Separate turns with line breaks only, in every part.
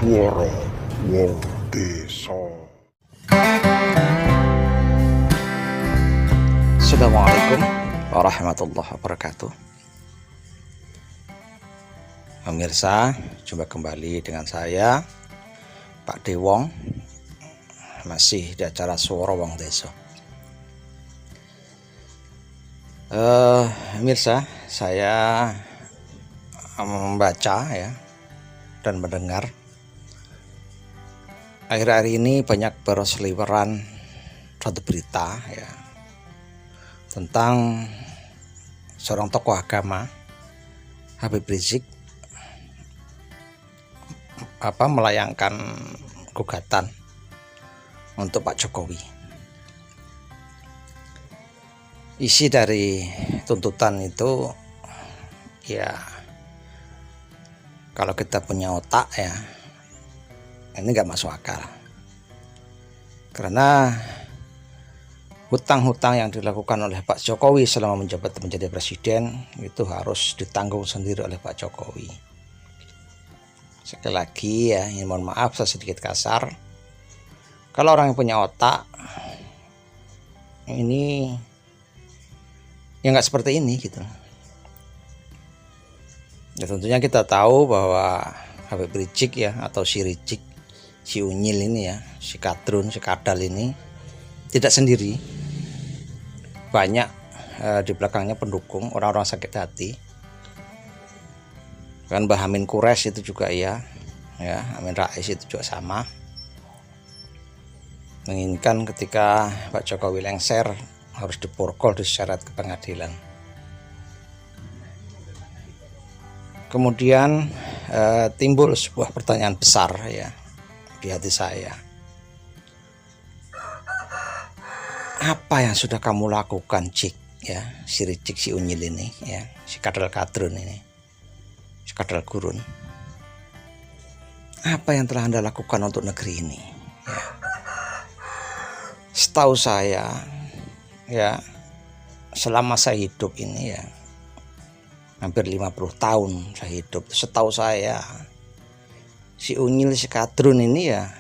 Suara Wong Desa.
Assalamualaikum warahmatullahi wabarakatuh. Pemirsa, jumpa kembali dengan saya Pak Dewong, masih di acara Suara Wong Desa. Pemirsa, saya membaca ya dan mendengar akhir-akhir ini banyak berseliweran suatu berita ya tentang seorang tokoh agama, Habib Rizik, melayangkan gugatan untuk Pak Jokowi. Isi dari tuntutan itu ya, kalau kita punya otak ya, ini nggak masuk akal. Karena hutang-hutang yang dilakukan oleh Pak Jokowi selama menjabat menjadi presiden itu harus ditanggung sendiri oleh Pak Jokowi. Sekali lagi ya, ini mohon maaf saya sedikit kasar. Kalau orang yang punya otak ini ya nggak seperti ini gitu. Ya tentunya kita tahu bahwa Habib Rizik ya, atau si Rizik, si Unyil ini ya, si Kadrun, si Kadal ini tidak sendiri. Banyak di belakangnya pendukung, orang-orang sakit hati. Kan Mbah Amin Quraisy itu juga ya, Amin Rais itu juga sama. Menginginkan ketika Pak Jokowi lengser harus diborgol, diseret ke pengadilan. Kemudian timbul sebuah pertanyaan besar ya di hati saya. Apa yang sudah kamu lakukan, Cik ya, si Rizik, si Unyil ini ya, si Kadal Kadrun ini, si Kadal Gurun. Apa yang telah Anda lakukan untuk negeri ini ya? Setahu saya ya, selama saya hidup ini ya, hampir 50 tahun saya hidup, setahu saya si Unyil, si Kadrun ini ya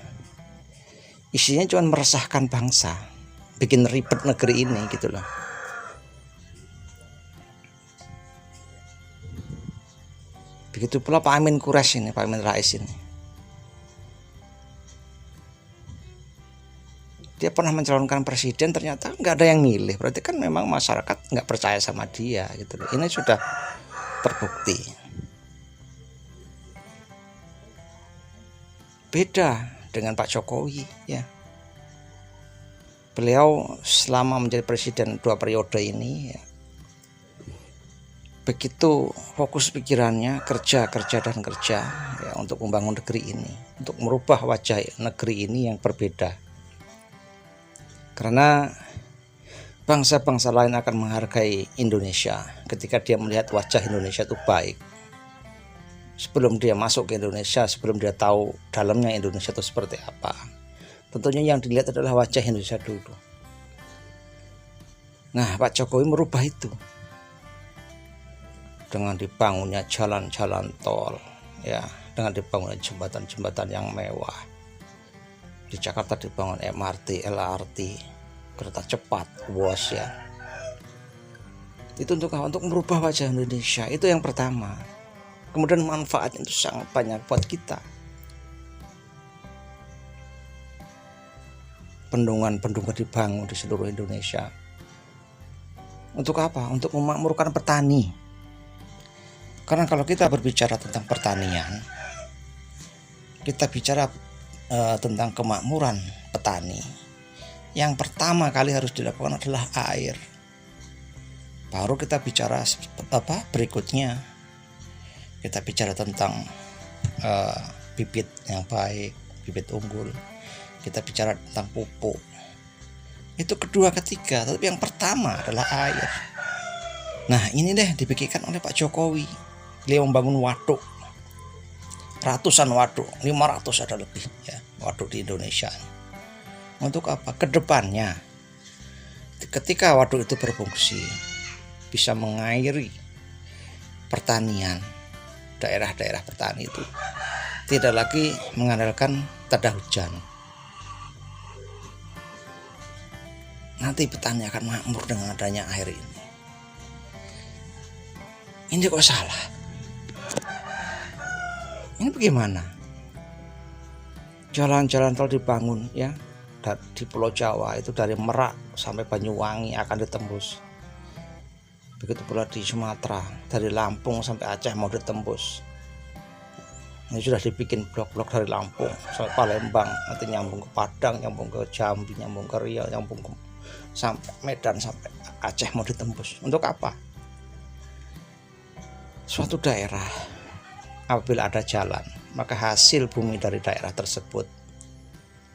isinya cuma meresahkan bangsa, bikin ribet negeri ini gitu loh. Begitu pula Pak Amin Quraisy ini, Pak Amin Rais ini. Dia pernah mencalonkan presiden, ternyata nggak ada yang milih. Berarti kan memang masyarakat nggak percaya sama dia gitu loh. Ini sudah terbukti. Beda dengan Pak Jokowi ya. Beliau selama menjadi presiden 2 periode ini ya, begitu fokus pikirannya kerja ya, untuk membangun negeri ini, untuk merubah wajah negeri ini yang berbeda. Karena bangsa-bangsa lain akan menghargai Indonesia ketika dia melihat wajah Indonesia itu baik. Sebelum dia masuk ke Indonesia, sebelum dia tahu dalamnya Indonesia itu seperti apa, tentunya yang dilihat adalah wajah Indonesia dulu. Nah, Pak Jokowi merubah itu dengan dibangunnya jalan-jalan tol ya, dengan dibangunnya jembatan-jembatan yang mewah. Di Jakarta dibangun MRT, LRT, kereta cepat, WOS ya. Itu untuk merubah wajah Indonesia. Itu yang pertama. Kemudian manfaatnya itu sangat banyak buat kita. Bendungan-bendungan dibangun di seluruh Indonesia. Untuk apa? Untuk memakmurkan petani. Karena kalau kita berbicara tentang pertanian, kita bicara tentang kemakmuran petani, yang pertama kali harus dilakukan adalah air. Baru kita bicara berikutnya, kita bicara tentang bibit yang baik, bibit unggul. Kita bicara tentang pupuk. Itu kedua, ketiga. Tapi yang pertama adalah air. Nah, ini deh dipikirkan oleh Pak Jokowi. Beliau membangun waduk, ratusan waduk, 500 ada lebih ya waduk di Indonesia. Untuk apa? Kedepannya ketika waduk itu berfungsi, bisa mengairi pertanian, daerah-daerah petani itu tidak lagi mengandalkan tanda hujan. Nanti petani akan makmur dengan adanya air ini. Ini kok salah? Ini bagaimana? Jalan-jalan tol dibangun ya di Pulau Jawa itu dari Merak sampai Banyuwangi akan ditembus. Begitu pula di Sumatera, dari Lampung sampai Aceh mau ditembus. Ini sudah dibikin blok-blok dari Lampung sampai Palembang, nanti nyambung ke Padang, nyambung ke Jambi, nyambung ke Riau, nyambung ke sampai Medan, sampai Aceh mau ditembus. Untuk apa? Suatu daerah apabila ada jalan, maka hasil bumi dari daerah tersebut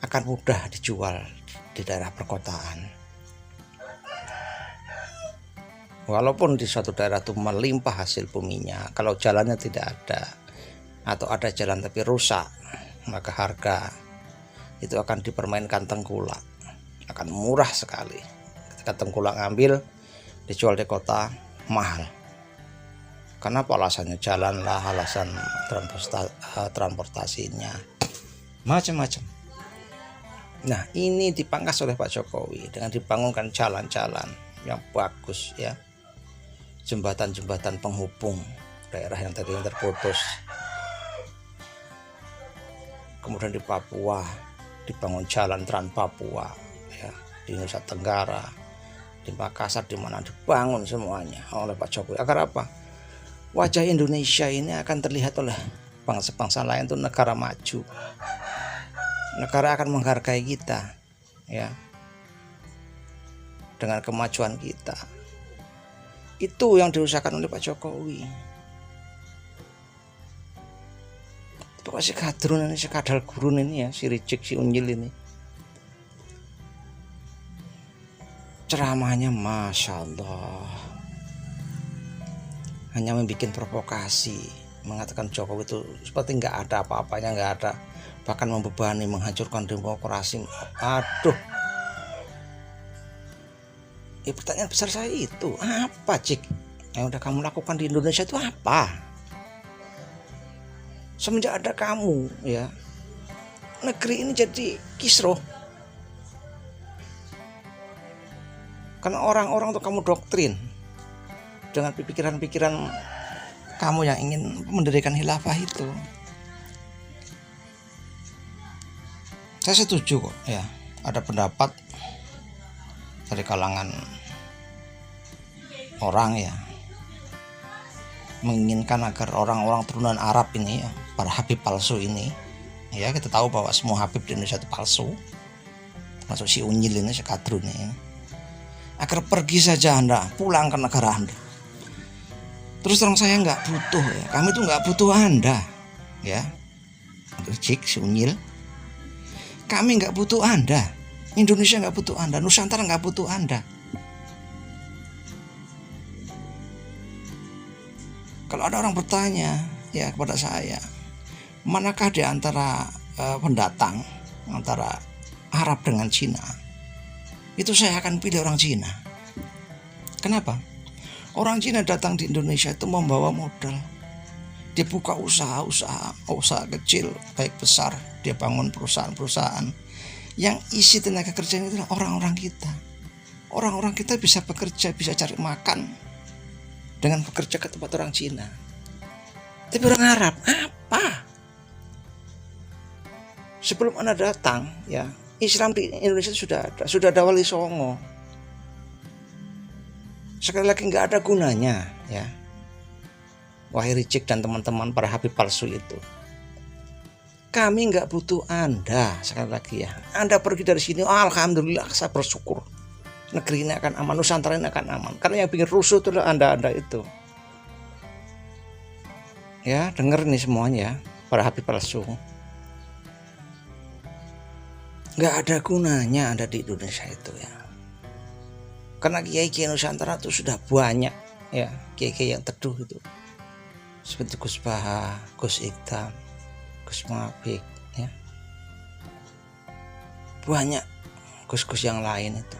akan mudah dijual di daerah perkotaan. Walaupun di suatu daerah itu melimpah hasil buminya, kalau jalannya tidak ada atau ada jalan tapi rusak, maka harga itu akan dipermainkan tengkulak, akan murah sekali. Ketika tengkulak ngambil, dijual di kota mahal. Karena apa alasannya? Jalan lah, alasan transportasinya, macam-macam. Nah, ini dipangkas oleh Pak Jokowi dengan dibangunkan jalan-jalan yang bagus ya, jembatan-jembatan penghubung daerah yang tadinya terputus. Kemudian di Papua dibangun jalan Trans Papua ya, di Nusa Tenggara, di Makassar, di mana dibangun semuanya oleh Pak Jokowi. Agar apa? Wajah Indonesia ini akan terlihat oleh bangsa-bangsa lain itu negara maju. Negara akan menghargai kita ya, dengan kemajuan kita. Itu yang diusahakan oleh Pak Jokowi. Pokoknya si kadrun ini, si kadal gurun ini ya, si ricik, si unyil ini, ceramahnya Masya Allah, hanya membuat provokasi, mengatakan Jokowi itu seperti nggak ada apa-apanya, nggak ada, bahkan membebani, menghancurkan demokrasi. Aduh, ya pertanyaan besar saya itu, apa Cik yang udah kamu lakukan di Indonesia itu apa? Semenjak ada kamu ya, negeri ini jadi kisruh. Karena orang-orang untuk kamu doktrin dengan pikiran-pikiran kamu yang ingin mendirikan khilafah itu. Saya setuju kok ya, ada pendapat dari kalangan orang ya, menginginkan agar orang-orang turunan Arab ini ya, para Habib palsu ini ya, kita tahu bahwa semua Habib di Indonesia itu palsu, termasuk si unyil ini, si kadrun ini, agar pergi saja Anda, pulang ke negara Anda. Terus terang saya nggak butuh ya, kami itu nggak butuh Anda ya, Cik, si unyil, kami nggak butuh Anda, Indonesia nggak butuh Anda, Nusantara nggak butuh Anda. Kalau ada orang bertanya ya kepada saya, manakah di antara pendatang antara Arab dengan Cina, itu saya akan pilih orang Cina. Kenapa? Orang Cina datang di Indonesia itu membawa modal, dia buka usaha kecil baik besar, dia bangun perusahaan-perusahaan yang isi tenaga kerjanya itu orang-orang kita. Orang-orang kita bisa bekerja, bisa cari makan dengan bekerja ke tempat orang Cina. Tapi orang Arab apa? Sebelum Anda datang ya, Islam di Indonesia sudah ada Wali Songo. Sekali lagi nggak ada gunanya ya, wahai Ricik dan teman-teman para Habib palsu itu. Kami nggak butuh Anda. Sekali lagi ya, Anda pergi dari sini, alhamdulillah saya bersyukur, negeri ini akan aman, Nusantara ini akan aman. Karena yang bikin rusuh itu adalah Anda itu. Ya, dengar nih semuanya, para Habib palsu. Nggak ada gunanya Anda di Indonesia itu ya. Karena kiai-kiai Nusantara itu sudah banyak ya, kiai-kiai yang teduh itu. Seperti Gus Baha, Gus Iktam, Gus Mabik ya. Banyak Gus-Gus yang lain itu.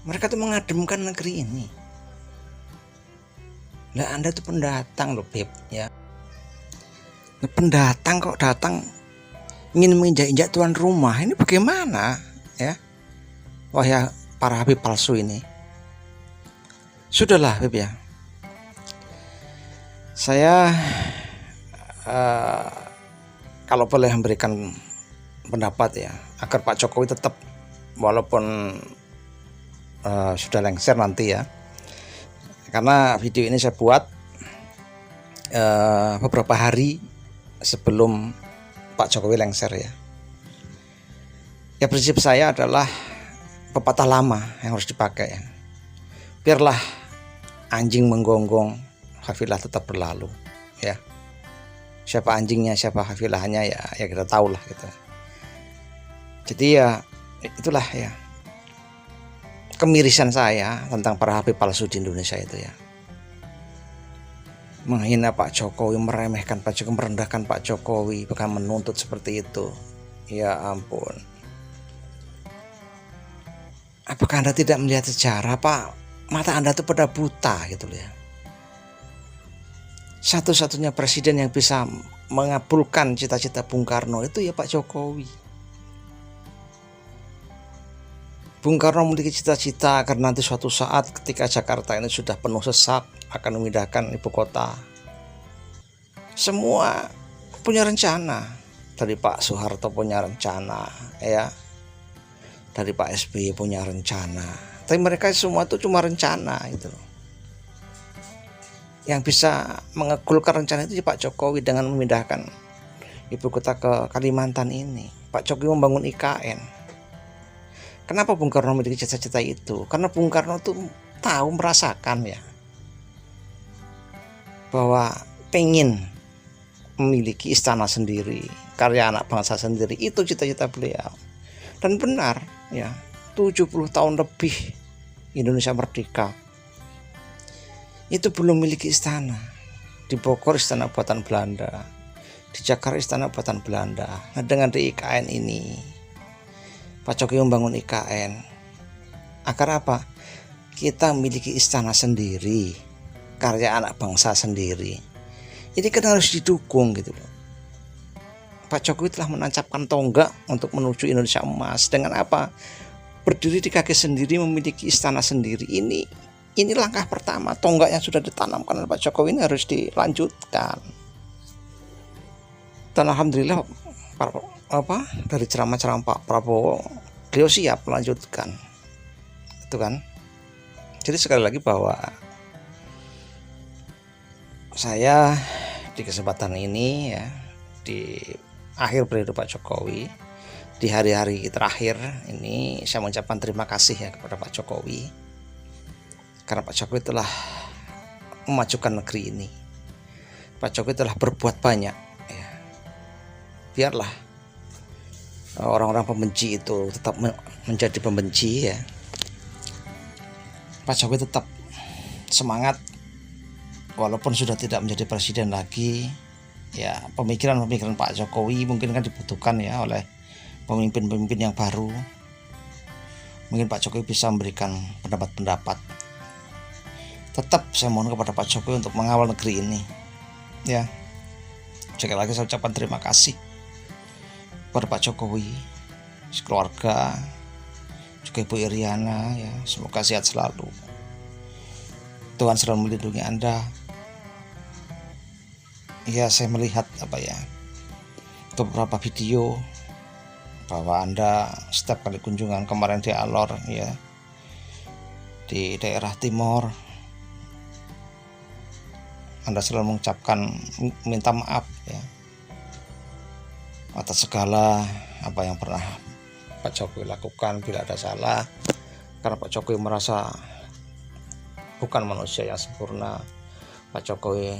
Mereka tuh mengademkan negeri ini. Nah, Anda tuh pendatang loh, Beb ya. Pendatang kok datang ingin menginjak-injak tuan rumah, ini bagaimana ya? Wah ya, para Habib palsu ini. Sudahlah Habib ya, saya kalau boleh memberikan pendapat ya, agar Pak Jokowi tetap, walaupun sudah lengser nanti ya, karena video ini saya buat beberapa hari sebelum Pak Jokowi lengser ya. Ya, prinsip saya adalah pepatah lama yang harus dipakai ya. Biarlah anjing menggonggong, hafilah tetap berlalu ya. Siapa anjingnya, siapa hafilahnya ya kita tahu lah gitu. Jadi ya itulah ya kemirisan saya tentang para Habib palsu di Indonesia itu ya. Menghina Pak Jokowi, meremehkan Pak Jokowi, merendahkan Pak Jokowi, bahkan menuntut seperti itu. Ya ampun. Apakah Anda tidak melihat sejarah, Pak? Mata Anda itu pada buta gitu loh ya. Satu-satunya presiden yang bisa mengabulkan cita-cita Bung Karno itu ya Pak Jokowi. Bung Karno memiliki cita-cita agar nanti suatu saat ketika Jakarta ini sudah penuh sesak akan memindahkan ibu kota. Semua punya rencana. Dari Pak Soeharto punya rencana ya. Dari Pak SBY punya rencana. Tapi mereka semua itu cuma rencana gitu loh. Yang bisa mengabulkan rencana itu Pak Jokowi dengan memindahkan ibu kota ke Kalimantan ini. Pak Jokowi membangun IKN. Kenapa Bung Karno memiliki cita-cita itu? Karena Bung Karno tuh tahu, merasakan ya, bahwa pengen memiliki istana sendiri, karya anak bangsa sendiri. Itu cita-cita beliau. Dan benar ya, 70 tahun lebih Indonesia merdeka, itu belum memiliki istana. Di Bogor istana buatan Belanda, di Jakarta istana buatan Belanda. Nah, dengan di IKN ini Pak Jokowi membangun IKN agar apa? Kita memiliki istana sendiri, karya anak bangsa sendiri. Ini kan harus didukung gitu loh. Pak Jokowi telah menancapkan tonggak untuk menuju Indonesia emas. Dengan apa? Berdiri di kaki sendiri, memiliki istana sendiri. Ini langkah pertama. Tonggak yang sudah ditanamkan oleh Pak Jokowi ini harus dilanjutkan. Dan alhamdulillah dari ceramah-ceramah Pak Prabowo, beliau siap melanjutkan itu kan. Jadi sekali lagi bahwa saya di kesempatan ini ya, di akhir periode Pak Jokowi, di hari-hari terakhir ini, saya mengucapkan terima kasih ya kepada Pak Jokowi, karena Pak Jokowi telah memajukan negeri ini. Pak Jokowi telah berbuat banyak ya. Biarlah orang-orang pembenci itu tetap menjadi pembenci ya. Pak Jokowi tetap semangat walaupun sudah tidak menjadi presiden lagi ya. Pemikiran-pemikiran Pak Jokowi mungkin kan dibutuhkan ya oleh pemimpin-pemimpin yang baru. Mungkin Pak Jokowi bisa memberikan pendapat-pendapat. Tetap saya mohon kepada Pak Jokowi untuk mengawal negeri ini ya. Sekali lagi saya ucapkan terima kasih kepada Pak Jokowi, sekeluarga, juga Ibu Iriana ya. Semoga sehat selalu. Tuhan selalu melindungi Anda. Ya, saya melihat beberapa video bahwa Anda setiap kali kunjungan kemarin di Alor ya, di daerah timur, Anda selalu mengucapkan minta maaf ya atas segala apa yang pernah Pak Jokowi lakukan bila ada salah, karena Pak Jokowi merasa bukan manusia yang sempurna. Pak Jokowi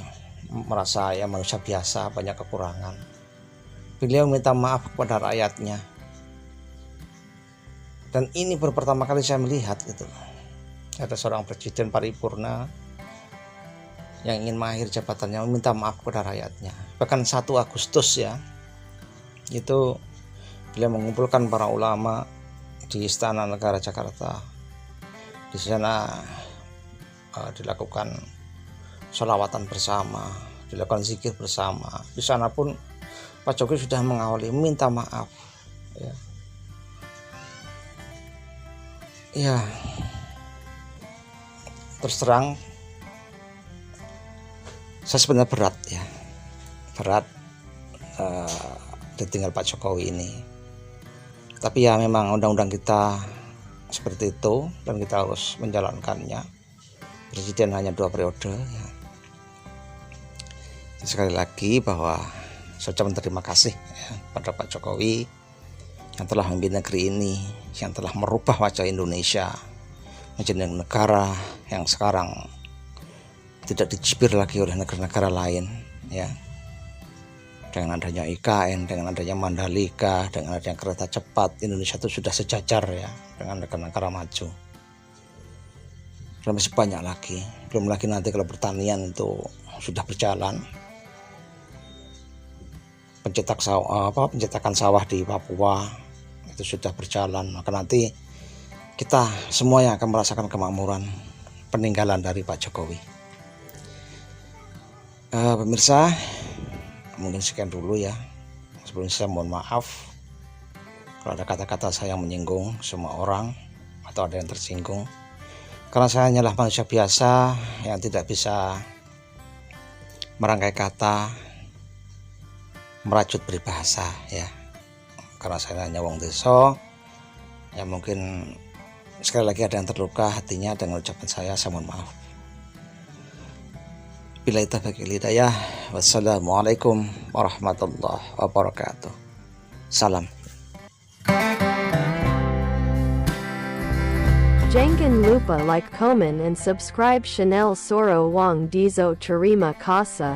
merasa ya manusia biasa, banyak kekurangan. Beliau minta maaf kepada rakyatnya. Dan ini baru pertama kali saya melihat gitu, ada seorang presiden paripurna yang ingin mengakhiri jabatannya meminta maaf kepada rakyatnya. Bahkan 1 Agustus ya, itu beliau mengumpulkan para ulama di Istana Negara Jakarta. Di sana dilakukan sholawatan bersama, dilakukan zikir bersama. Di sana pun Pak Jokowi sudah mengawali minta maaf. Ya, terus terang saya sebenarnya berat ditinggal Pak Jokowi ini. Tapi ya memang undang-undang kita seperti itu dan kita harus menjalankannya. Presiden hanya 2 periode ya. Sekali lagi bahwa saya ucapkan terima kasih ya, pada Pak Jokowi yang telah memimpin negeri ini, yang telah merubah wajah Indonesia menjadi negara yang sekarang tidak dicibir lagi oleh negara-negara lain ya. Dengan adanya IKN, dengan adanya Mandalika, dengan adanya kereta cepat, Indonesia itu sudah sejajar ya dengan negara-negara maju. Dan masih banyak lagi, belum lagi nanti kalau pertanian itu sudah berjalan, pencetakan sawah di Papua itu sudah berjalan, maka nanti kita semuanya akan merasakan kemakmuran peninggalan dari Pak Jokowi. Pemirsa, mungkin sekian dulu ya. Sebelumnya saya mohon maaf kalau ada kata-kata saya yang menyinggung semua orang atau ada yang tersinggung, karena saya hanyalah manusia biasa yang tidak bisa merangkai kata, merajut peribahasa ya. Karena saya hanya wong desa ya, mungkin sekali lagi ada yang terluka hatinya dengan ucapan saya mohon maaf. Billahi taufiq wal hidayah. Wassalamualaikum warahmatullahi wabarakatuh. Salam.
Jangan lupa like, comment and subscribe channel Soro Wang Dizo Terima Kasih.